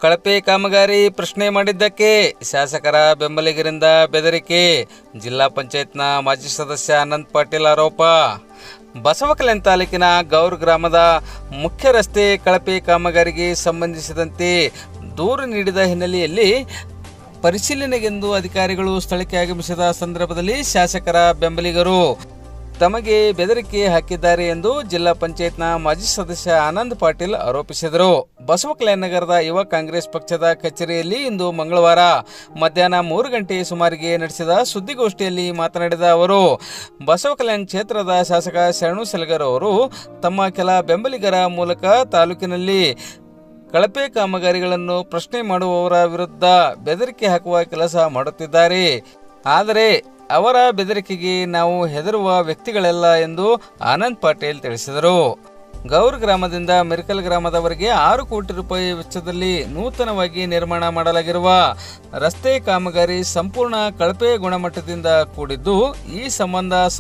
ಕಳಪೆ ಕಾಮಗಾರಿ ಪ್ರಶ್ನೆ ಮಾಡಿದ್ದಕ್ಕೆ ಶಾಸಕರ ಬೆಂಬಲಿಗರಿಂದ ಬೆದರಿಕೆ. ಜಿಲ್ಲಾ ಪಂಚಾಯತ್ನ ಮಾಜಿ ಸದಸ್ಯ ಆನಂದ್ ಪಾಟೀಲ್ ಆರೋಪ. ಬಸವಕಲ್ಯಾಣ ತಾಲೂಕಿನ ಗೌರ್ ಗ್ರಾಮದ ಮುಖ್ಯ ರಸ್ತೆ ಕಳಪೆ ಕಾಮಗಾರಿಗೆ ಸಂಬಂಧಿಸಿದಂತೆ ದೂರು ನೀಡಿದ ಹಿನ್ನೆಲೆಯಲ್ಲಿ ಪರಿಶೀಲನೆಗೆಂದು ಅಧಿಕಾರಿಗಳು ಸ್ಥಳಕ್ಕೆ ಆಗಮಿಸಿದ ಸಂದರ್ಭದಲ್ಲಿ ಶಾಸಕರ ಬೆಂಬಲಿಗರು ತಮಗೆ ಬೆದರಿಕೆ ಹಾಕಿದ್ದಾರೆ ಎಂದು ಜಿಲ್ಲಾ ಪಂಚಾಯತ್ನ ಮಾಜಿ ಸದಸ್ಯ ಆನಂದ್ ಪಾಟೀಲ್ ಆರೋಪಿಸಿದರು. ಬಸವಕಲ್ಯಾಣ ನಗರದ ಯುವ ಕಾಂಗ್ರೆಸ್ ಪಕ್ಷದ ಕಚೇರಿಯಲ್ಲಿ ಇಂದು ಮಂಗಳವಾರ ಮಧ್ಯಾಹ್ನ 3 ಗಂಟೆ ಸುಮಾರಿಗೆ ನಡೆಸಿದ ಸುದ್ದಿಗೋಷ್ಠಿಯಲ್ಲಿ ಮಾತನಾಡಿದ ಅವರು, ಬಸವಕಲ್ಯಾಣ ಕ್ಷೇತ್ರದ ಶಾಸಕ ಶರಣು ಸಲಗರ್ ಅವರು ತಮ್ಮ ಕೆಲ ಬೆಂಬಲಿಗರ ಮೂಲಕ ತಾಲೂಕಿನಲ್ಲಿ ಕಳಪೆ ಕಾಮಗಾರಿಗಳನ್ನು ಪ್ರಶ್ನೆ ಮಾಡುವವರ ವಿರುದ್ಧ ಬೆದರಿಕೆ ಹಾಕುವ ಕೆಲಸ ಮಾಡುತ್ತಿದ್ದಾರೆ. ಆದರೆ ಅವರ ಬೆದರಿಕೆಗೆ ನಾವು ಹೆದರುವ ವ್ಯಕ್ತಿಗಳಲ್ಲ ಎಂದು ಆನಂದ್ ಪಾಟೀಲ್ ತಿಳಿಸಿದರು. ಗೌರ್ ಗ್ರಾಮದಿಂದ ಮಿರ್ಕಲ್ ಗ್ರಾಮದವರೆಗೆ 6 ಕೋಟಿ ರೂಪಾಯಿ ವೆಚ್ಚದಲ್ಲಿ ನೂತನವಾಗಿ ನಿರ್ಮಾಣ ಮಾಡಲಾಗಿರುವ ರಸ್ತೆ ಕಾಮಗಾರಿ ಸಂಪೂರ್ಣ ಕಳಪೆ ಗುಣಮಟ್ಟದಿಂದ ಕೂಡಿದ್ದು, ಈ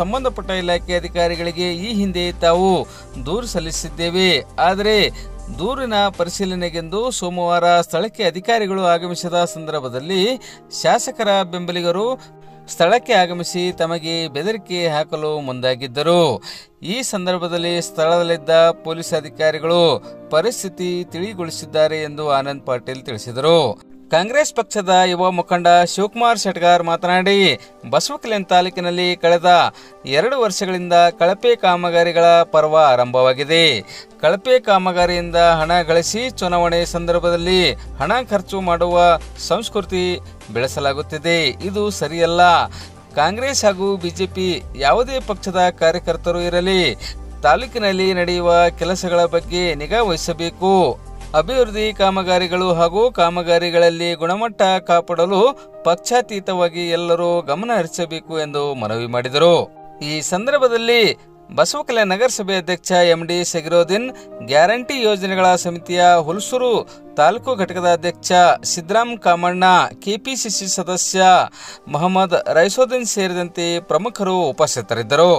ಸಂಬಂಧಪಟ್ಟ ಇಲಾಖೆ ಅಧಿಕಾರಿಗಳಿಗೆ ಈ ಹಿಂದೆ ತಾವು ದೂರು ಸಲ್ಲಿಸಿದ್ದೇವೆ. ಆದರೆ ದೂರಿನ ಪರಿಶೀಲನೆಗೆಂದು ಸೋಮವಾರ ಸ್ಥಳಕ್ಕೆ ಅಧಿಕಾರಿಗಳು ಆಗಮಿಸಿದ ಸಂದರ್ಭದಲ್ಲಿ ಶಾಸಕರ ಬೆಂಬಲಿಗರು ಸ್ಥಳಕ್ಕೆ ಆಗಮಿಸಿ ತಮಗೆ ಬೆದರಿಕೆ ಹಾಕಲು ಮುಂದಾಗಿದ್ದರು. ಈ ಸಂದರ್ಭದಲ್ಲಿ ಸ್ಥಳದಲ್ಲಿದ್ದ ಪೊಲೀಸ್ ಅಧಿಕಾರಿಗಳು ಪರಿಸ್ಥಿತಿ ತಿಳಿಗೊಳಿಸಿದ್ದಾರೆ ಎಂದು ಆನಂದ್ ಪಾಟೀಲ್ ತಿಳಿಸಿದರು. ಕಾಂಗ್ರೆಸ್ ಪಕ್ಷದ ಯುವ ಮುಖಂಡ ಶಿವಕುಮಾರ್ ಶೆಟ್ಗಾರ್ ಮಾತನಾಡಿ, ಬಸವಕಲ್ಯಾಣ ತಾಲೂಕಿನಲ್ಲಿ ಕಳೆದ 2 ವರ್ಷಗಳಿಂದ ಕಳಪೆ ಕಾಮಗಾರಿಗಳ ಪರ್ವ ಆರಂಭವಾಗಿದೆ. ಕಳಪೆ ಕಾಮಗಾರಿಯಿಂದ ಹಣ ಗಳಿಸಿ ಚುನಾವಣೆ ಸಂದರ್ಭದಲ್ಲಿ ಹಣ ಖರ್ಚು ಮಾಡುವ ಸಂಸ್ಕೃತಿ ಬೆಳೆಸಲಾಗುತ್ತಿದೆ. ಇದು ಸರಿಯಲ್ಲ. ಕಾಂಗ್ರೆಸ್ ಹಾಗೂ ಬಿಜೆಪಿ ಯಾವುದೇ ಪಕ್ಷದ ಕಾರ್ಯಕರ್ತರು ಇರಲಿ, ತಾಲೂಕಿನಲ್ಲಿ ನಡೆಯುವ ಕೆಲಸಗಳ ಬಗ್ಗೆ ನಿಗಾ ವಹಿಸಬೇಕು. ಅಭಿವೃದ್ಧಿ ಕಾಮಗಾರಿಗಳು ಹಾಗೂ ಕಾಮಗಾರಿಗಳಲ್ಲಿ ಗುಣಮಟ್ಟ ಕಾಪಾಡಲು ಪಕ್ಷಾತೀತವಾಗಿ ಎಲ್ಲರೂ ಗಮನ ಹರಿಸಬೇಕು ಎಂದು ಮನವಿ ಮಾಡಿದರು. ಈ ಸಂದರ್ಭದಲ್ಲಿ ಬಸವಕಲ್ಯಾಣ ನಗರಸಭೆ ಅಧ್ಯಕ್ಷ MD ಸಗಿರೋದಿನ್, ಗ್ಯಾರಂಟಿ ಯೋಜನೆಗಳ ಸಮಿತಿಯ ಹುಲ್ಸೂರು ತಾಲೂಕು ಘಟಕದ ಅಧ್ಯಕ್ಷ ಸಿದ್ದರಾಮ್ ಕಾಮಣ್ಣ, ಕೆಪಿಸಿಸಿ ಸದಸ್ಯ ಮೊಹಮ್ಮದ್ ರೈಸೋದ್ದೀನ್ ಸೇರಿದಂತೆ ಪ್ರಮುಖರು ಉಪಸ್ಥಿತರಿದ್ದರು.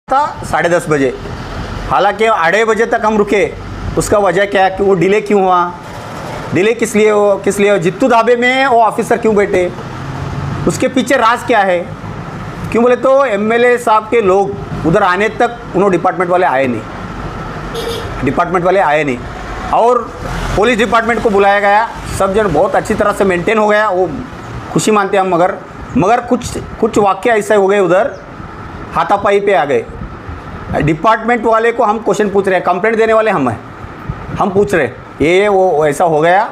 10:30 बजे, हालांकि 2:30 बजे तक हम रुके. उसका वजह क्या है कि वो डिले क्यों हुआ, डिले किस लिए जित्तू ढाबे में वो ऑफिसर क्यों बैठे, उसके पीछे राज क्या है? क्यों बोले तो MLA साहब के लोग उधर आने तक उन्होंने डिपार्टमेंट वाले आए नहीं और पुलिस डिपार्टमेंट को बुलाया गया. सब जन बहुत अच्छी तरह से मेंटेन हो गया, वो खुशी मानते हैं हम. मगर कुछ वाक्य ऐसे हो गए, उधर हाथापाई पे आ गए. डिपार्टमेंट वाले को हम क्वेश्चन पूछ रहे हैं, कंप्लेंट देने वाले हम पूछ रहे ये वो ऐसा हो गया.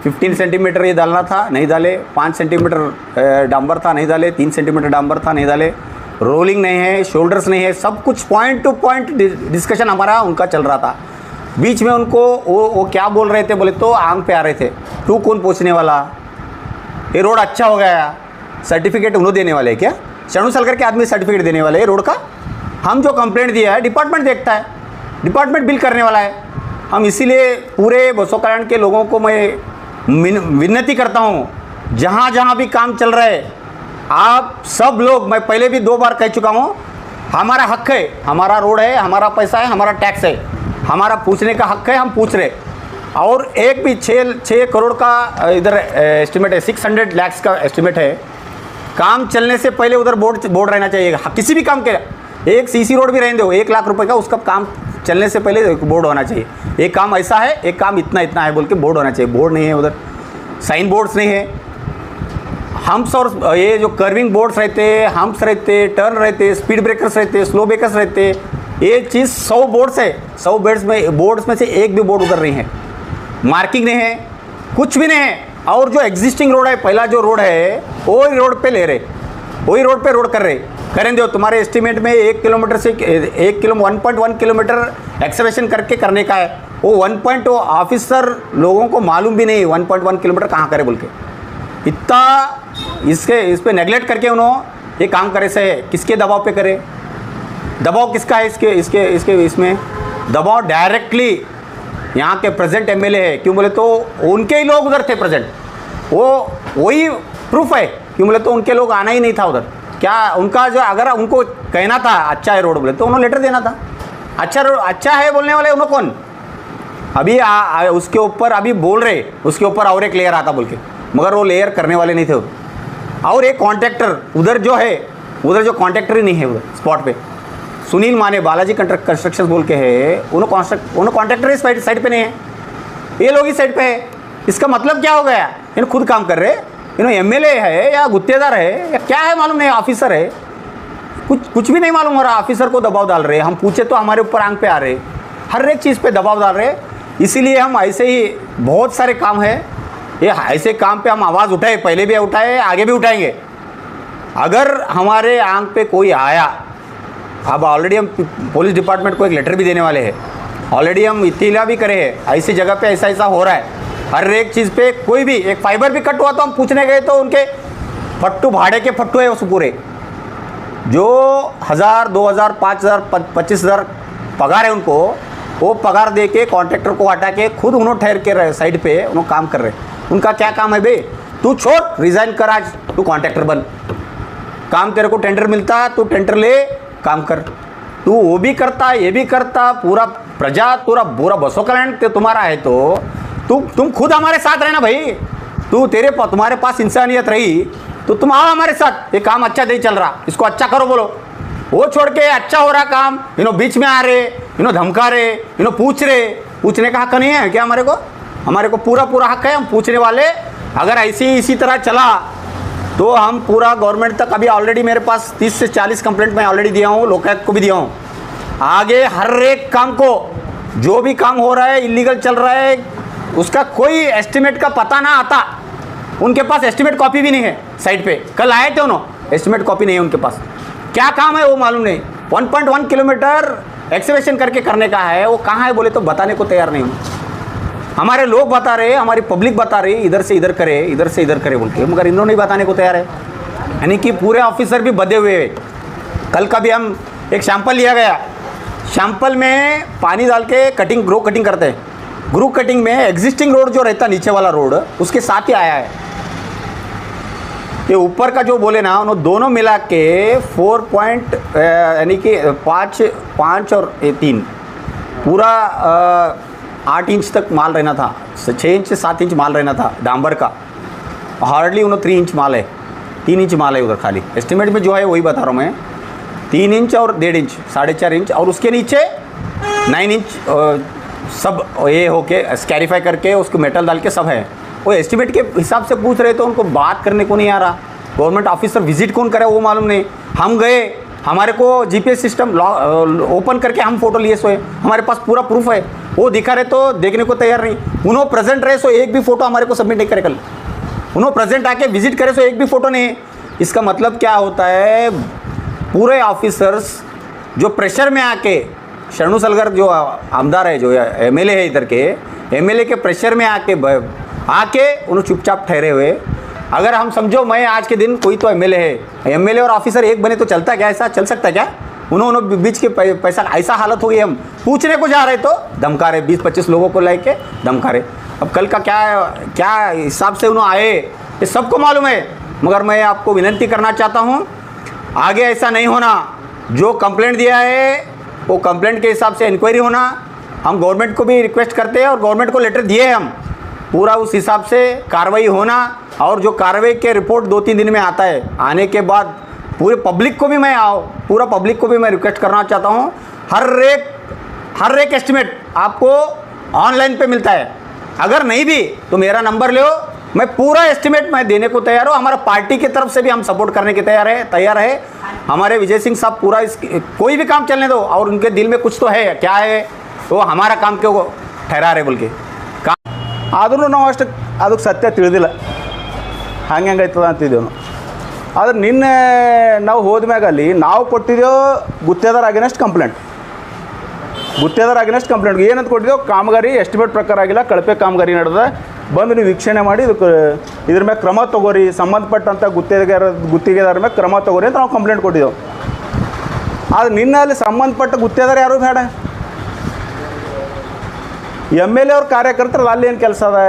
15 सेंटीमीटर ये डालना था, नहीं डाले. 5 सेंटीमीटर डांबर था, नहीं डाले. 3 सेंटीमीटर डांबर था, नहीं डाले. रोलिंग नहीं है, शोल्डर्स नहीं है. सब कुछ पॉइंट टू पॉइंट डिस्कशन हमारा उनका चल रहा था. बीच में उनको वो क्या बोल रहे थे बोले तो आंग पे आ रहे थे, तू कौन पूछने वाला, ये रोड अच्छा हो गया, सर्टिफिकेट उन्होंने देने वाले क्या? शरणु सलगर के आदमी सर्टिफिकेट देने वाले रोड का? हम जो कंप्लेंट दिया है डिपार्टमेंट देखता है, डिपार्टमेंट बिल करने वाला है. हम इसीलिए पूरे बसोकल्याण के लोगों को मैं विनती करता हूँ, जहाँ जहाँ भी काम चल रहा है आप सब लोग, मैं पहले भी 2 बार कह चुका हूँ, हमारा हक है, हमारा रोड है, हमारा पैसा है, हमारा टैक्स है, हमारा पूछने का हक है, हम पूछ रहे. और एक भी 6 करोड़ का इधर एस्टिमेट है, 600 लाख का एस्टिमेट है. काम चलने से पहले उधर बोर्ड रहना चाहिए. किसी भी काम के एक CC रोड भी रहने दो, 1 लाख रुपए का, उसका काम चलने से पहले बोर्ड होना चाहिए. एक काम ऐसा है, एक काम इतना है बोल के बोर्ड होना चाहिए. बोर्ड नहीं है, उधर साइन बोर्ड्स नहीं है. हम्प्स और ये जो कर्विंग बोर्ड्स रहते, हम्प्स रहते, टर्न रहते, स्पीड ब्रेकर्स रहते, स्लो ब्रेकर्स रहते, ये चीज़ 100 बोर्ड्स है. 100 बोर्ड्स में से एक भी बोर्ड उधर नहीं है. मार्किंग नहीं है, कुछ भी नहीं है. और जो एग्जिस्टिंग रोड है, पहला जो रोड है वही रोड पे ले रहे, वही रोड पे रोड कर रहे. करें दो, तुम्हारे एस्टिमेट में 1 किलोमीटर से 1.1 किलोमीटर एक्सवेशन करके करने का है. वो 1 ऑफिसर लोगों को मालूम भी नहीं 1.1 किलोमीटर कहाँ करे बोल के. इतना इस पर नेगलेक्ट करके उन्होंने ये काम करे से किसके दबाव पे करे? दबाव किसका है इसमें? दबाव डायरेक्टली यहाँ के प्रेजेंट MLA है. क्यों बोले तो उनके ही लोग उधर थे प्रेजेंट, वही प्रूफ है. क्यों बोले तो उनके लोग आना ही नहीं था उधर. क्या उनका जो, अगर उनको कहना था अच्छा है रोड बोले तो उन्होंने लेटर देना था. अच्छा है बोलने वाले उन्होंने कौन? अभी उसके ऊपर अभी बोल रहे उसके ऊपर और एक लेयर आता बोल के, मगर वो लेयर करने वाले नहीं थे। और एक कॉन्ट्रैक्टर उधर जो है, उधर जो कॉन्ट्रैक्टर ही नहीं है उधर स्पॉट पे, सुनील माने बालाजी कंस्ट्रक्शन बोल के है, उन्होंने कॉन्ट्रैक्टर इस साइड पे नहीं है, ये लोग इस साइड पे है। इसका मतलब क्या हो गया, इन्हें खुद काम कर रहे, इन्होंने एमएलए है या गुत्तेदार है या क्या है मालूम नहीं, ऑफिसर है, कुछ भी नहीं मालूम हो रहा। ऑफिसर को दबाव डाल रहे, हम पूछे तो हमारे ऊपर आंख पे आ रहे, हर एक चीज़ पे दबाव डाल रहे। इसीलिए हम ऐसे ही बहुत सारे काम है, ये ऐसे काम पे हम आवाज़ उठाए, पहले भी उठाए, आगे भी उठाएंगे। अगर हमारे आंख पे कोई आया, अब ऑलरेडी हम पुलिस डिपार्टमेंट को एक लेटर भी देने वाले हैं, ऑलरेडी हम इत्तिला भी करे हैं, ऐसी जगह पे ऐसा ऐसा हो रहा है। हर एक चीज़ पे कोई भी एक फाइबर भी कट हुआ तो हम पूछने गए तो उनके फट्टू, भाड़े के फट्टू है उस पूरे, जो 1000, 2000, 5000, 25,000 पगार है उनको, वो पगार दे के कॉन्ट्रैक्टर को हटा के खुद उन्होंने ठहर के रहे साइड पे, उन्होंने काम कर रहे। उनका क्या काम है बे, तू छोड़, रिज़ाइन कर, आज तू कॉन्ट्रैक्टर बन, काम तेरे को टेंडर मिलता तू टेंडर ले, काम कर। तू वो भी करता, ये भी करता, पूरा प्रजा, पूरा बसों कल्याण तुम्हारा है तो तुम खुद हमारे साथ रहना भाई। तुम्हारे पास इंसानियत रही तो तुम आओ हमारे साथ, ये काम अच्छा नहीं चल रहा, इसको अच्छा करो बोलो। वो छोड़ के अच्छा हो रहा काम, बीच में आ रहे, धमका रहे, पूछने का हक नहीं है क्या हमारे को पूरा हक है, हम पूछने वाले। अगर इसी तरह चला तो हम पूरा गवर्नमेंट तक, अभी ऑलरेडी मेरे पास 30 से 40 कंप्लेंट मैं ऑलरेडी दिया हूँ, लोकायुक्त को भी दिया हूँ। आगे हर एक काम को, जो भी काम हो रहा है, इलीगल चल रहा है, उसका कोई एस्टिमेट का पता ना आता, उनके पास एस्टिमेट कॉपी भी नहीं है साइड पे। कल आए थे उन्होंने, एस्टिमेट कॉपी नहीं है उनके पास, क्या काम है वो मालूम नहीं। 1.1 किलोमीटर एक्सकेवेशन करके करने का है, वो कहाँ है बोले तो बताने को तैयार नहीं हूँ। हमारे लोग बता रहे, हमारी पब्लिक बता रही, इधर से इधर करे, इधर से इधर करे बोल के, मगर इन्होंने नहीं बताने को तैयार है। यानी कि पूरे ऑफिसर भी बधे हुए हैं। कल का भी हम एक सैंपल लिया गया, सैंपल में पानी डाल के ग्रो कटिंग करते हैं। ग्रो कटिंग में एग्जिस्टिंग रोड जो रहता नीचे वाला रोड, उसके साथ ही आया है। ये ऊपर का जो बोले ना, उन्होंने दोनों मिला के 4 यानी कि 5 और 3 पूरा 8 इंच तक माल रहना था, 6 इंच से 7 इंच माल रहना था डांबर का, हार्डली उन्होंने 3 इंच माल है, 3 इंच माल है उधर खाली। एस्टिमेट में जो है वही बता रहा हूँ मैं, 3 इंच और 1.5 इंच, 4.5 इंच, और उसके नीचे 9 इंच सब ये होके स्कैरिफाई करके उसको मेटल डाल के सब है। वो एस्टिमेट के हिसाब से पूछ रहे तो उनको बात करने को नहीं आ रहा। गवर्नमेंट ऑफिसर विजिट कौन करे वो मालूम नहीं। हम गए, हमारे को जीपीएस सिस्टम ओपन करके हम फोटो लिए सोए, हमारे पास पूरा प्रूफ है, वो दिखा रहे तो देखने को तैयार नहीं। उन्होंने प्रेजेंट रहे सो एक भी फोटो हमारे को सबमिट नहीं करे। कल उन्होंने प्रेजेंट आके विजिट करे सो एक भी फोटो नहीं है। इसका मतलब क्या होता है, पूरे ऑफिसर्स जो प्रेशर में आके, शरणु सलगर जो आमदार है, जो एमएलए है इधर के, एमएलए के प्रेशर में आके उन्होंने चुपचाप ठहरे हुए। अगर हम समझो मैं आज के दिन कोई तो एमएलए है, एमएलए और ऑफिसर एक बने तो चलता क्या, ऐसा चल सकता क्या? उन्होंने बीच के पैसा, ऐसा हालत हो गई। हम पूछने को जा रहे तो धमका रहे, 20-25 लोगों को लेके धमका रहे। अब कल का क्या हिसाब से उन्होंने आए ये सबको मालूम है, मगर मैं आपको विनती करना चाहता हूँ आगे ऐसा नहीं होना। जो कंप्लेंट दिया है वो कंप्लेंट के हिसाब से इंक्वायरी होना। हम गवर्नमेंट को भी रिक्वेस्ट करते हैं और गवर्नमेंट को लेटर दिए हैं हम, पूरा उस हिसाब से कार्रवाई होना। और जो कार्रवाई के रिपोर्ट 2-3 दिन में आता है, आने के बाद पूरे पब्लिक को भी पूरा पब्लिक को भी मैं रिक्वेस्ट करना चाहता हूँ, हर एक एस्टिमेट आपको ऑनलाइन पे मिलता है। अगर नहीं भी तो मेरा नंबर लो, मैं पूरा एस्टिमेट मैं देने को तैयार हूँ। हमारा पार्टी की तरफ से भी हम सपोर्ट करने के तैयार है। हमारे विजय सिंह साहब पूरा कोई भी काम चलने दो, और उनके दिल में कुछ तो है, क्या है वो हमारा काम क्यों ठहरा रहे बोल के ಆದ್ರೂ ನಾವು ಅಷ್ಟು ಅದಕ್ಕೆ ಸತ್ಯ ತಿಳಿದಿಲ್ಲ, ಹೆಂಗೈತದ ಅಂತಿದ್ದೇವೆ. ಆದ್ರೆ ನಿನ್ನೆ ನಾವು ಹೋದ್ಮ್ಯಾಗ ಅಲ್ಲಿ ನಾವು ಕೊಟ್ಟಿದ್ದೇವೆ ಗುತ್ತೇದಾರ ಅಗೇನೆಸ್ಟ್ ಕಂಪ್ಲೇಂಟ್. ಏನಂತ ಕೊಟ್ಟಿದ್ದೇವೆ, ಕಾಮಗಾರಿ ಎಸ್ಟಿಮೇಟ್ ಪ್ರಕಾರ ಆಗಿಲ್ಲ, ಕಳಪೆ ಕಾಮಗಾರಿ ನಡೆದ, ಬಂದು ನೀವು ವೀಕ್ಷಣೆ ಮಾಡಿ ಇದ್ರ ಮೇಲೆ ಕ್ರಮ ತಗೋರಿ, ಸಂಬಂಧಪಟ್ಟಂಥ ಗುತ್ತಿಗೆದಾರ ಮೇಲೆ ಕ್ರಮ ತಗೋರಿ ಅಂತ ನಾವು ಕಂಪ್ಲೇಂಟ್ ಕೊಟ್ಟಿದ್ದೇವೆ. ಆದರೆ ನಿನ್ನೆ ಅಲ್ಲಿ ಸಂಬಂಧಪಟ್ಟ ಗುತ್ತೇದಾರ ಯಾರೂ ಬೇಡ, ಎಮ್.ಎಲ್.ಎ ಅವ್ರ ಕಾರ್ಯಕರ್ತರು ಅಲ್ಲಿ ಏನು ಕೆಲಸ ಅದ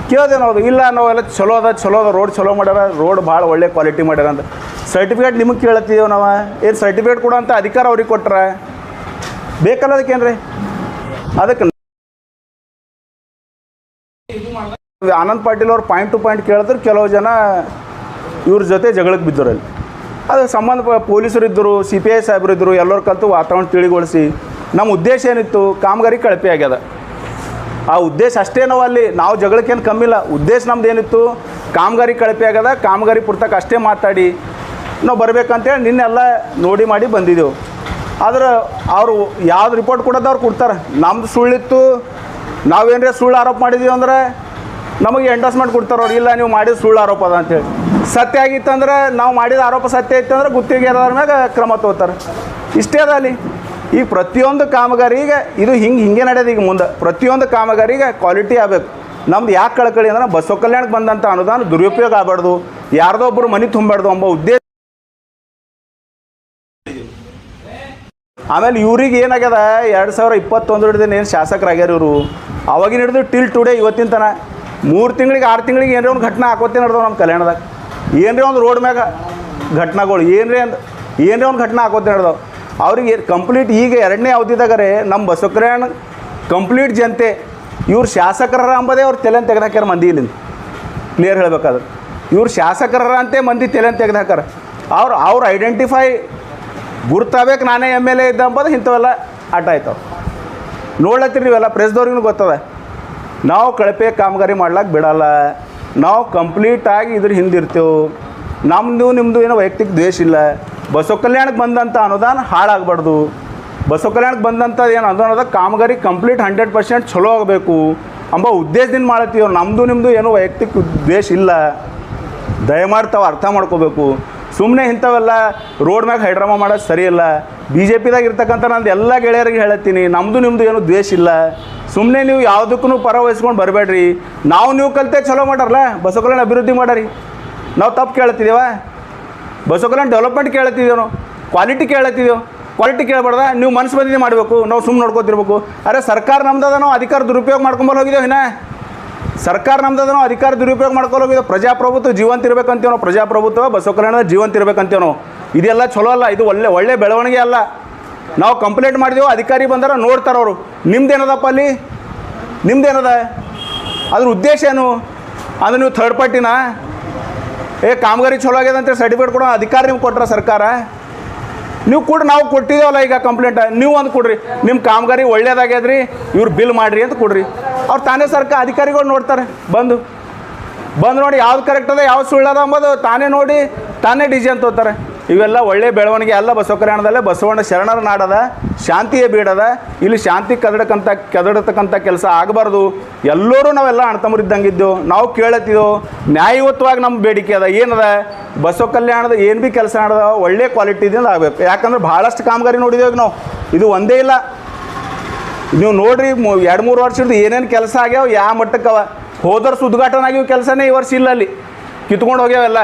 ಕೇಳಿದೆ ನಾವು. ಇಲ್ಲ ನಾವೆಲ್ಲ ಚಲೋ ಅದ ರೋಡ್ ಚಲೋ ಮಾಡ್ಯಾರ, ರೋಡ್ ಭಾಳ ಒಳ್ಳೆ ಕ್ವಾಲಿಟಿ ಮಾಡ್ಯಾರ ಅಂತ ಸರ್ಟಿಫಿಕೇಟ್ ನಿಮಗೆ ಕೇಳತ್ತೀವಿ ನಾವು. ಏನು ಸರ್ಟಿಫಿಕೇಟ್ ಕೊಡೋಂಥ ಅಧಿಕಾರ ಅವ್ರಿಗೆ ಕೊಟ್ರೆ ಬೇಕಲ್ಲ ಅದಕ್ಕೇನು ರೀ? ಅದಕ್ಕೆ ಆನಂದ್ ಪಾಟೀಲ್ ಅವ್ರು ಪಾಯಿಂಟ್ ಟು ಪಾಯಿಂಟ್ ಕೇಳಿದ್ರೆ ಕೆಲವು ಜನ ಇವ್ರ ಜೊತೆ ಜಗಳಕ್ಕೆ ಬಿದ್ದರಲ್ಲಿ. ಅದು ಸಂಬಂಧ ಪೊಲೀಸರು ಇದ್ದರು, CPI ಸಾಹೇಬರು ಇದ್ದರು, ಎಲ್ಲರೂ ಕಲಿತು ವಾತಾವರಣ ತಿಳಿಗೊಳಿಸಿ ನಮ್ಮ ಉದ್ದೇಶ ಏನಿತ್ತು, ಕಾಮಗಾರಿ ಕಳಪೆ ಆಗ್ಯದ. ಆ ಉದ್ದೇಶ ಅಷ್ಟೇ ನಾವು ಜಗಳಕ್ಕೇನು ಕಮ್ಮಿಲ್ಲ. ಉದ್ದೇಶ ನಮ್ದು ಏನಿತ್ತು, ಕಾಮಗಾರಿ ಕಳಪೆ ಆಗ್ಯದ, ಕಾಮಗಾರಿ ಪುರ್ತಕ ಅಷ್ಟೇ ಮಾತಾಡಿ ನಾವು ಬರಬೇಕಂತೇಳಿ ನಿನ್ನೆಲ್ಲ ನೋಡಿ ಮಾಡಿ ಬಂದಿದ್ದೆವು. ಆದ್ರೆ ಅವರು ಯಾವ್ದು ರಿಪೋರ್ಟ್ ಕೊಡೋದು ಅವ್ರು ಕೊಡ್ತಾರೆ. ನಮ್ದು ಸುಳ್ಳಿತ್ತು, ನಾವೇನರೇ ಸುಳ್ಳು ಆರೋಪ ಮಾಡಿದ್ದೀವಿ ಅಂದ್ರೆ ನಮಗೆ ಎಂಡೋಸ್ಮೆಂಟ್ ಕೊಡ್ತಾರೆ ಅವ್ರು, ಇಲ್ಲ ನೀವು ಮಾಡಿದ ಸುಳ್ಳು ಆರೋಪ ಅದ ಅಂತೇಳಿ. ಸತ್ಯ ಆಗಿತ್ತಂದ್ರೆ ನಾವು ಮಾಡಿದ ಆರೋಪ ಸತ್ಯ ಇತ್ತಂದ್ರೆ ಗುತ್ತಿಗೆದಾರ ಮ್ಯಾಗ ಕ್ರಮ ತಗೋತಾರೆ. ಇಷ್ಟೇ ಅದ ಅಲ್ಲಿ. ಈಗ ಪ್ರತಿಯೊಂದು ಕಾಮಗಾರಿಗೆ ಇದು ಹಿಂಗೆ ನಡೆಯೋದು. ಈಗ ಮುಂದೆ ಪ್ರತಿಯೊಂದು ಕಾಮಗಾರಿಗೆ ಕ್ವಾಲಿಟಿ ಆಗಬೇಕು. ನಮ್ದು ಯಾಕೆ ಕಳ್ಕಳಿ ಅಂದ್ರೆ ಬಸವ ಕಲ್ಯಾಣಕ್ಕೆ ಬಂದಂಥ ಅನುದಾನ ದುರುಪಯೋಗ ಆಗಬಾರ್ದು, ಯಾರ್ದೋ ಒಬ್ಬರು ಮನೆ ತುಂಬಬಾರ್ದು ಎಂಬ ಉದ್ದೇಶ. ಆಮೇಲೆ ಇವ್ರಿಗೆ ಏನಾಗ್ಯದ, 2021 ಹಿಡಿದು ಏನು ಶಾಸಕರಾಗ್ಯಾರ ಇವರು, ಅವಾಗಿನ ಹಿಡಿದು ಟಿಲ್ ಟುಡೇ ಇವತ್ತಿನ ತನ 3 ತಿಂಗಳಿಗೆ 6 ತಿಂಗಳಿಗೆ ಏನರೇ ಒಂದು ಘಟನೆ ಹಾಕೋತೇ ನಡೆದವು ನಮ್ಮ ಕಲ್ಯಾಣದಾಗ. ಏನರೇ ಒಂದು ರೋಡ್ ಮ್ಯಾಗ ಘಟನೆಗಳು ಏನರೇ ಒಂದು ಘಟನೆ ಹಾಕೋತೇ ನಡೆದವು. ಅವ್ರಿಗೆ ಕಂಪ್ಲೀಟ್ ಈಗ 2ನೇ ಅವಧಿದಾಗರೆ ನಮ್ಮ ಬಸವ ಕಲ್ಯಾಣ ಕಂಪ್ಲೀಟ್ ಜನತೆ ಇವ್ರು ಶಾಸಕರ ಅಂಬದೇ ಅವ್ರು ತಲೆಯನ್ನು ತೆಗೆದಾಕ್ಯಾರ ಮಂದಿ. ಇಲ್ಲಿಂದ ಕ್ಲಿಯರ್ ಹೇಳ್ಬೇಕಾದ್ರೆ ಇವ್ರು ಶಾಸಕರ ಅಂತೆ ಮಂದಿ ತಲೆಯನ್ನು ತೆಗೆದಾಕ್ಯಾರ. ಅವ್ರು ಐಡೆಂಟಿಫೈ ಗುರ್ತಾಗಬೇಕು, ನಾನೇ MLA ಇದ್ದ ಅಂಬೋದು ಇಂಥವೆಲ್ಲ ಆಟ ಆಯ್ತವೆ. ನೋಡ್ಲತ್ತೀರಿ ನೀವೆಲ್ಲ, ಪ್ರೆಸ್ದವ್ರಿಗೂ ಗೊತ್ತದ. ನಾವು ಕಳಪೆ ಕಾಮಗಾರಿ ಮಾಡ್ಲಿಕ್ಕೆ ಬಿಡಲ್ಲ, ನಾವು ಕಂಪ್ಲೀಟಾಗಿ ಇದ್ರ ಹಿಂದಿರ್ತೇವೆ. ನಿಮ್ಮದು ಏನೋ ವೈಯಕ್ತಿಕ ದ್ವೇಷ ಇಲ್ಲ. ಬಸವ ಕಲ್ಯಾಣಕ್ಕೆ ಬಂದಂಥ ಅನುದಾನ ಹಾಳಾಗಬಾರ್ದು. ಬಸವ ಕಲ್ಯಾಣಕ್ಕೆ ಬಂದಂಥ ಏನು ಅನುದಾನದ ಕಾಮಗಾರಿ ಕಂಪ್ಲೀಟ್ 100% ಚಲೋ ಆಗಬೇಕು ಎಂಬ ಉದ್ದೇಶದಿಂದ ಮಾಡತ್ತೀವಿ. ನಿಮ್ಮದು ಏನೋ ವೈಯಕ್ತಿಕ ದ್ವೇಷ ಇಲ್ಲ. ದಯಮಾಡಿ ತಾವು ಅರ್ಥ ಮಾಡ್ಕೋಬೇಕು. ಸುಮ್ಮನೆ ಇಂಥವೆಲ್ಲ ರೋಡ್ ಮ್ಯಾಗ ಹೈಡ್ರಾಮಾ ಮಾಡೋದು ಸರಿಯಿಲ್ಲ. BJPದಾಗ ಇರ್ತಕ್ಕಂಥ ನಂದು ಎಲ್ಲ ಗೆಳೆಯರಿಗೆ ಹೇಳತ್ತೀನಿ, ನಿಮ್ಮದು ಏನೂ ದ್ವೇಷ ಇಲ್ಲ. ಸುಮ್ಮನೆ ನೀವು ಯಾವುದಕ್ಕೂ ಪರ ವಹಿಸ್ಕೊಂಡು ಬರಬೇಡ್ರಿ. ನೀವು ಕಲಿತೆ ಚಲೋ ಮಾಡಾರಲ್ಲ, ಬಸವ ಕಲ್ಯಾಣ ಅಭಿವೃದ್ಧಿ ಮಾಡಾರಿ. ನಾವು ತಪ್ಪು ಕೇಳ್ತಿದ್ದೇವ? ಬಸವ ಕಲ್ಯಾಣ ಡೆವಲಪ್ಮೆಂಟ್ ಕೇಳ್ತಿದ್ದೇವೆ, ನಾವು ಕ್ವಾಲಿಟಿ ಕೇಳ್ತಿದ್ದೇವೆ. ಕ್ವಾಲಿಟಿ ಕೇಳಬಾರ್ದ? ನೀವು ಮನಸ್ಸು ಬಂದಿದ್ದು ಮಾಡಬೇಕು, ನಾವು ಸುಮ್ಮನೆ ನೋಡ್ಕೋತಿರ್ಬೇಕು. ಅರೆ ಸರ್ಕಾರ ನಮ್ದದ, ನಾವು ಅಧಿಕಾರ ದುರುಪಯೋಗ ಮಾಡ್ಕೊಂಬಲ್ಲಿ ಹೋಗಿದ್ದೇವೆ. ಸರ್ಕಾರ ನಮ್ದದ, ನಾವು ಅಧಿಕಾರ ದುರುಪಯೋಗ ಮಾಡ್ಕೊಂಡು ಹೋಗಿದ್ದೇವೆ. ಪ್ರಜಾಪ್ರಭುತ್ವ ಜೀವಂತ ಇರಬೇಕಂತೀವಿ ನಾವು. ಪ್ರಜಾಪ್ರಭುತ್ವ ಬಸವ ಕಲ್ಯಾಣದ ಜೀವಂತ ಇರಬೇಕಂತೀವಿ ನಾವು. ಇದೆಲ್ಲ ಚಲೋ ಅಲ್ಲ, ಇದು ಒಳ್ಳೆ ಬೆಳವಣಿಗೆ ಅಲ್ಲ. ನಾವು ಕಂಪ್ಲೇಂಟ್ ಮಾಡಿದೆವು, ಅಧಿಕಾರಿ ಬಂದಾರ ನೋಡ್ತಾರೆ ಅವರು. ನಿಮ್ದೇನದಪ್ಪ ಅಲ್ಲಿ, ನಿಮ್ದೇನದ? ಅದ್ರ ಉದ್ದೇಶ ಏನು? ಅಂದ್ರೆ ನೀವು ಥರ್ಡ್ ಪಾರ್ಟಿನ ಕಾಮಗಾರಿ ಚಲೋ ಆಗ್ಯದ ಅಂತೇಳಿ ಸರ್ಟಿಫಿಕೇಟ್ ಕೊಡೋ ಅಧಿಕಾರ ನಿಮ್ಗೆ ಕೊಟ್ರ ಸರ್ಕಾರ? ನೀವು ಕೂಡ ನಾವು ಕೊಟ್ಟಿದ್ದೇವಲ್ಲ ಈಗ ಕಂಪ್ಲೇಂಟ್, ನೀವು ಒಂದು ಕೊಡ್ರಿ, ನಿಮ್ಮ ಕಾಮಗಾರಿ ಒಳ್ಳೇದಾಗ್ಯದ್ರಿ, ಇವ್ರು ಬಿಲ್ ಮಾಡಿರಿ ಅಂತ ಕೊಡ್ರಿ. ಅವ್ರು ತಾನೇ ಸರ್ಕಾರ ಅಧಿಕಾರಿಗಳು ನೋಡ್ತಾರೆ, ಬಂದು ನೋಡಿ ಯಾವ್ದು ಕರೆಕ್ಟ್ ಅದ ಯಾವ್ದು ಸುಳ್ಳದ ಅಂಬೋದು ತಾನೇ ನೋಡಿ ತಾನೇ ಡಿಸಿಷನ್ ತಗೋತಾರೆ. ಇವೆಲ್ಲ ಒಳ್ಳೆ ಬೆಳವಣಿಗೆ ಅಲ್ಲ. ಬಸವ ಕಲ್ಯಾಣದಲ್ಲೇ ಬಸವಣ್ಣ ಶರಣರ ನಾಡದ, ಶಾಂತಿಯೇ ಬೀಡದ. ಇಲ್ಲಿ ಶಾಂತಿ ಕೆದಡತಕ್ಕಂಥ ಕೆಲಸ ಆಗಬಾರ್ದು. ಎಲ್ಲರೂ ನಾವೆಲ್ಲ ಅಣ್ಣತಮ್ಮರಿದ್ದಂಗಿದ್ದೆವು. ನಾವು ಕೇಳತ್ತಿದ್ದೆವು, ನ್ಯಾಯಯುತವಾಗಿ ನಮ್ಮ ಬೇಡಿಕೆ ಅದ. ಏನದ, ಬಸವ ಕಲ್ಯಾಣದ ಏನು ಭೀ ಕೆಲಸ ನಡೆದ ಒಳ್ಳೆ ಕ್ವಾಲಿಟಿದಿಂದ ಆಗಬೇಕು. ಯಾಕಂದ್ರೆ ಭಾಳಷ್ಟು ಕಾಮಗಾರಿ ನೋಡಿದ್ದೇವೆ ನಾವು, ಇದು ಒಂದೇ ಇಲ್ಲ. ನೀವು ನೋಡ್ರಿ 2-3 ವರ್ಷದ ಏನೇನು ಕೆಲಸ ಆಗ್ಯಾವ, ಯಾವ ಮಟ್ಟಕ್ಕವ. ಹೋದ ವರ್ಷ ಉದ್ಘಾಟನೆ ಆಗಿವ ಕೆಲಸನೇ ಈ ವರ್ಷ ಇಲ್ಲ. ಅಲ್ಲಿ ಕಿತ್ಕೊಂಡು ಹೋಗ್ಯಾವೆಲ್ಲ.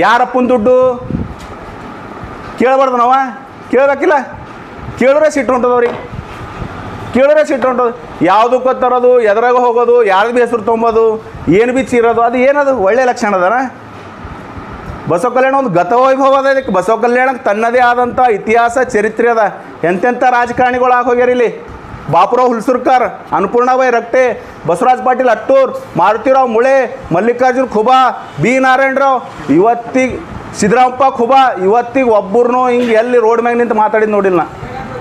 ಯಾರಪ್ಪನ ದುಡ್ಡು ಕೇಳಬಾರ್ದು ನಾವು? ಕೇಳಬೇಕಿಲ್ಲ? ಕೇಳಿದ್ರೆ ಸಿಟ್ಟು ಹೊಂಟದವ್ರಿಗೆ, ಕೇಳಿದ್ರೆ ಸಿಟ್ಟು ಹೊಂಟದು. ಯಾವುದಕ್ಕೆ ತರೋದು, ಎದ್ರಾಗ ಹೋಗೋದು, ಯಾರ್ದು ಭೀ ಹೆಸರು ತೊಂಬೋದು, ಏನು ಭೀ ಚೀರೋದು, ಅದು ಏನದು ಒಳ್ಳೆ ಲಕ್ಷಣ ಅದನ? ಬಸವ ಕಲ್ಯಾಣ ಒಂದು ಗತವೈಭವ ಅದ. ಇದಕ್ಕೆ ಬಸವ ಕಲ್ಯಾಣಕ್ಕೆ ತನ್ನದೇ ಆದಂಥ ಇತಿಹಾಸ ಚರಿತ್ರೆ ಅದ. ಎಂತೆಂಥ ರಾಜಕಾರಣಿಗಳು ಆಗೋಗ್ಯಾರ ಇಲ್ಲಿ. ಬಾಪುರಾವ್ ಹುಲ್ಸುರ್ಕರ್, ಅನ್ನಪೂರ್ಣಾಬಾಯಿ ರಕ್ಟೆ, ಬಸವರಾಜ್ ಪಾಟೀಲ್ ಅಟ್ಟೂರ್, ಮಾರುತಿರಾವ್ ಮುಳೆ, ಮಲ್ಲಿಕಾರ್ಜುನ್ ಖುಬಾ, B ನಾರಾಯಣರಾವ್, ಇವತ್ತಿಗೆ ಸಿದ್ದರಾಮಪ್ಪ ಖುಬಾ, ಇವತ್ತಿಗೆ ಒಬ್ಬರನ್ನೂ ಹಿಂಗೆ ಎಲ್ಲಿ ರೋಡ್ ಮ್ಯಾಗ ನಿಂತು ಮಾತಾಡಿದ್ದು ನೋಡಿಲ್ಲ.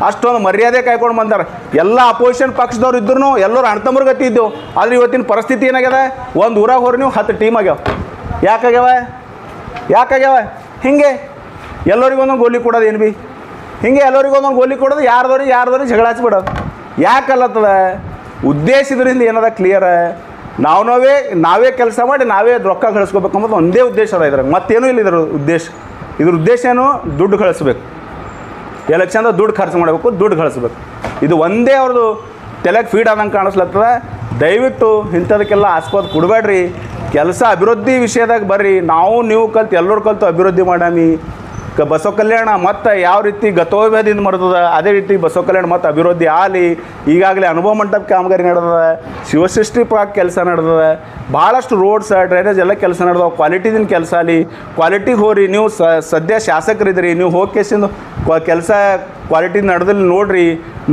ಅಷ್ಟೊಂದು ಮರ್ಯಾದೆ ಕಾಯ್ಕೊಂಡು ಬಂದಾರೆ. ಎಲ್ಲ ಅಪೋಸಿಷನ್ ಪಕ್ಷದವ್ರು ಇದ್ರೂ ಎಲ್ಲರೂ ಅಣ್ತಂಬ್ರ ಗತಿ ಇದ್ದೆವು. ಆದರೆ ಇವತ್ತಿನ ಪರಿಸ್ಥಿತಿ ಏನಾಗ್ಯದ, ಒಂದು ಊರಾಗ ಹೋರಿ ನೀವು 10 ಟೀಮ್ ಆಗ್ಯಾವ. ಯಾಕಾಗ್ಯಾವ ಹಿಂಗೆ? ಎಲ್ಲರಿಗೂ ಒಂದೊಂದು ಗೋಲಿ ಕೊಡೋದು, ಏನು ಭೀ ಹಿಂಗೆ ಎಲ್ಲರಿಗೂ ಒಂದೊಂದು ಗೋಲಿ ಕೊಡೋದು, ಯಾರ್ದವ್ರಿಗೆ ಜಗಳ ಹಚ್ಬಿಡೋದು. ಯಾಕಲ್ಲತ್ತದ? ಉದ್ದೇಶ ಇದರಿಂದ ಏನದ ಕ್ಲಿಯರ, ನಾವೇ ಕೆಲಸ ಮಾಡಿ ನಾವೇ ರೊಕ್ಕ ಗಳಿಸ್ಕೋಬೇಕು ಅನ್ನೋದು ಒಂದೇ ಉದ್ದೇಶ ಅದ ಇದ್ರಾಗ. ಮತ್ತೇನೂ ಇಲ್ಲ ಇದ್ರ ಉದ್ದೇಶ ಏನು? ದುಡ್ಡು ಗಳಿಸ್ಬೇಕು. ಎಲೆಕ್ಷನ್ದಾಗ ದುಡ್ಡು ಖರ್ಚು ಮಾಡಬೇಕು, ದುಡ್ಡು ಗಳಿಸ್ಬೇಕು. ಇದು ಒಂದೇ ಅವ್ರದ್ದು ತಲೆಗೆ ಫೀಡ್ ಆದಂಗೆ ಕಾಣಿಸ್ಲತ್ತದ. ದಯವಿಟ್ಟು ಇಂಥದಕ್ಕೆಲ್ಲ ಆಸ್ಪದ ಕೊಡಬೇಡ್ರಿ. ಕೆಲಸ ಅಭಿವೃದ್ಧಿ ವಿಷಯದಾಗ ಬರ್ರಿ. ನೀವು ಕಲ್ತು ಎಲ್ಲರೂ ಕಲ್ತು ಅಭಿವೃದ್ಧಿ ಮಾಡಾಮಿ. ಬಸವ ಕಲ್ಯಾಣ ಮತ್ತು ಯಾವ ರೀತಿ ಗತೋಭ್ಯದಿಂದ ಮರ್ತದ, ಅದೇ ರೀತಿ ಬಸವ ಕಲ್ಯಾಣ ಮತ್ತು ಅಭಿವೃದ್ಧಿ ಆಗಲಿ. ಈಗಾಗಲೇ ಅನುಭವ ಮಂಟಪ ಕಾಮಗಾರಿ ನಡೆದದ, ಶಿವಸೃಷ್ಟಿ ಪಾರ್ಕ್ ಕೆಲಸ ನಡೆದದ, ಭಾಳಷ್ಟು ರೋಡ್ಸ್ ಡ್ರೈನೇಜ್ ಎಲ್ಲ ಕೆಲಸ ನಡೆದವ. ಕ್ವಾಲಿಟಿದಿಂದ ಕೆಲಸ ಆಗಲಿ, ಕ್ವಾಲಿಟಿಗೆ ಹೋರಿ. ನೀವು ಸದ್ಯ ಶಾಸಕರಿದ್ದೀರಿ, ನೀವು ಹೋಗಿ ಕೇಸಿಂದು ಕೆಲಸ ಕ್ವಾಲಿಟಿ ನಡೆದಿಲ್ಲ ನೋಡ್ರಿ,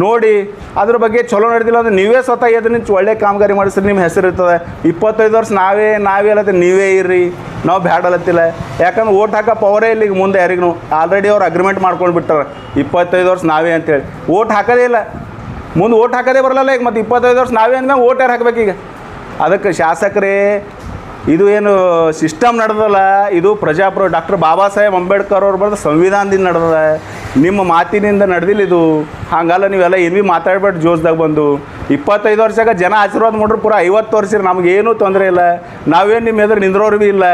ನೋಡಿ ಅದ್ರ ಬಗ್ಗೆ ಚಲೋ ನಡೆದಿಲ್ಲ ಅಂದ್ರೆ ನೀವೇ ಸ್ವತಃ ಎದ್ದು ನಿಂತು ಒಳ್ಳೆ ಕಾಮಗಾರಿ ಮಾಡಿಸ್ರಿ, ನಿಮ್ಮ ಹೆಸರು ಇರ್ತದೆ. 25 ವರ್ಷ ನಾವೇ ಅಲ್ಲತ್ತೆ ನೀವೇ ಇರ್ರಿ, ನಾವು ಬ್ಯಾಡಲತ್ತಿಲ್ಲ. ಯಾಕಂದ್ರೆ ಓಟ್ ಹಾಕೋ ಪವರೇ ಇಲ್ಲ ಈಗ ಮುಂದೆ ಯಾರಿಗೂ. ಆಲ್ರೆಡಿ ಅವ್ರು ಅಗ್ರಿಮೆಂಟ್ ಮಾಡ್ಕೊಂಡು ಬಿಟ್ಟಾರೆ 25 ವರ್ಷ ನಾವೇ ಅಂತೇಳಿ. ಓಟ್ ಹಾಕೋದೇ ಇಲ್ಲ, ಮುಂದೆ ಓಟ್ ಹಾಕೋದೇ ಬರಲ್ಲ ಈಗ. ಮತ್ತು 25 ವರ್ಷ ನಾವೇ ಅಂದ್ಮೇಲೆ ಓಟ್ ಯಾರು ಹಾಕ್ಬೇಕೀಗ? ಅದಕ್ಕೆ ಶಾಸಕರೇ, ಇದು ಏನು ಸಿಸ್ಟಮ್ ನಡೆದಲ್ಲ, ಇದು ಡಾಕ್ಟರ್ ಬಾಬಾ ಸಾಹೇಬ್ ಅಂಬೇಡ್ಕರ್ ಅವ್ರು ಬರೆದ ಸಂವಿಧಾನದಿಂದ ನಡೆದದ, ನಿಮ್ಮ ಮಾತಿನಿಂದ ನಡೆದಿಲ್ಲ ಇದು. ಹಾಗಲ್ಲ ನೀವೆಲ್ಲ ಏನು ಭೀ ಮಾತಾಡ್ಬೇಡಿ ಜೋಸ್ದಾಗ ಬಂದು. 25 ವರ್ಷಾಗ ಜನ ಆಶೀರ್ವಾದ ಮಾಡ್ರಿ, ಪೂರ 50 ವರ್ಷ ನಮಗೇನೂ ತೊಂದರೆ ಇಲ್ಲ, ನಾವೇನು ನಿಮ್ಮ ಎದುರು ನಿಂದ್ರೋರು ಭೀ ಇಲ್ಲ.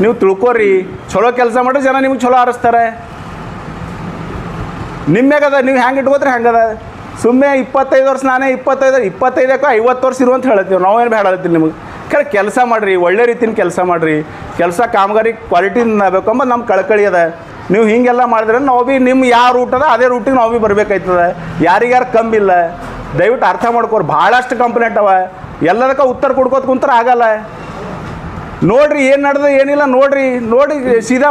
ನೀವು ತಿಳ್ಕೊರಿ, ಚಲೋ ಕೆಲಸ ಮಾಡಿದ್ರೆ ಜನ ನಿಮ್ಗೆ ಚಲೋ ಆರಿಸ್ತಾರೆ. ನಿಮ್ಮೇಗದ, ನೀವು ಹೆಂಗೆ ಇಟ್ಕೋತ್ರಿ ಹಂಗದ. ಸುಮ್ಮನೆ 25 ವರ್ಷ ನಾನೇ 25 50 ವರ್ಷ ಇರುವಂತ ಹೇಳ್ತೀವಿ, ನಾವೇನು ಬೇಡ ಹೇಳ್ತೀವಿ ನಿಮಗೆ. ಕೆಲಸ ಮಾಡಿರಿ, ಒಳ್ಳೆ ರೀತಿನ ಕೆಲಸ ಮಾಡಿರಿ, ಕೆಲಸ ಕಾಮಗಾರಿ ಕ್ವಾಲಿಟಿಯಿಂದ ಆಗಬೇಕು ಅಂಬದು ನಮ್ಮ ಕಳಕಳಿ ಅದ. ನೀವು ಹೀಗೆಲ್ಲ ಮಾಡಿದ್ರೆ ನಾವು ಭೀ ನಿಮ್ಮ ಯಾವ ರೂಟ್ ಅದ ಅದೇ ರೂಟಿಗೆ ನಾವು ಭೀ ಬರಬೇಕಾಯ್ತದೆ. ಯಾರಿಗ್ಯಾರು ಕಮ್ಮಿಲ್ಲ, ದಯವಿಟ್ಟು ಅರ್ಥ ಮಾಡ್ಕೋರಿ. ಭಾಳಷ್ಟು ಕಂಪ್ಲೇಂಟ್ ಅವ, ಎಲ್ಲದಕ್ಕೆ ಉತ್ತರ ಕೊಡ್ಕೋತ ಕುಂತ್ರೆ ಆಗಲ್ಲ. ನೋಡಿರಿ ಏನು ನಡೆದು ಏನಿಲ್ಲ, ನೋಡಿ ಸೀದಾ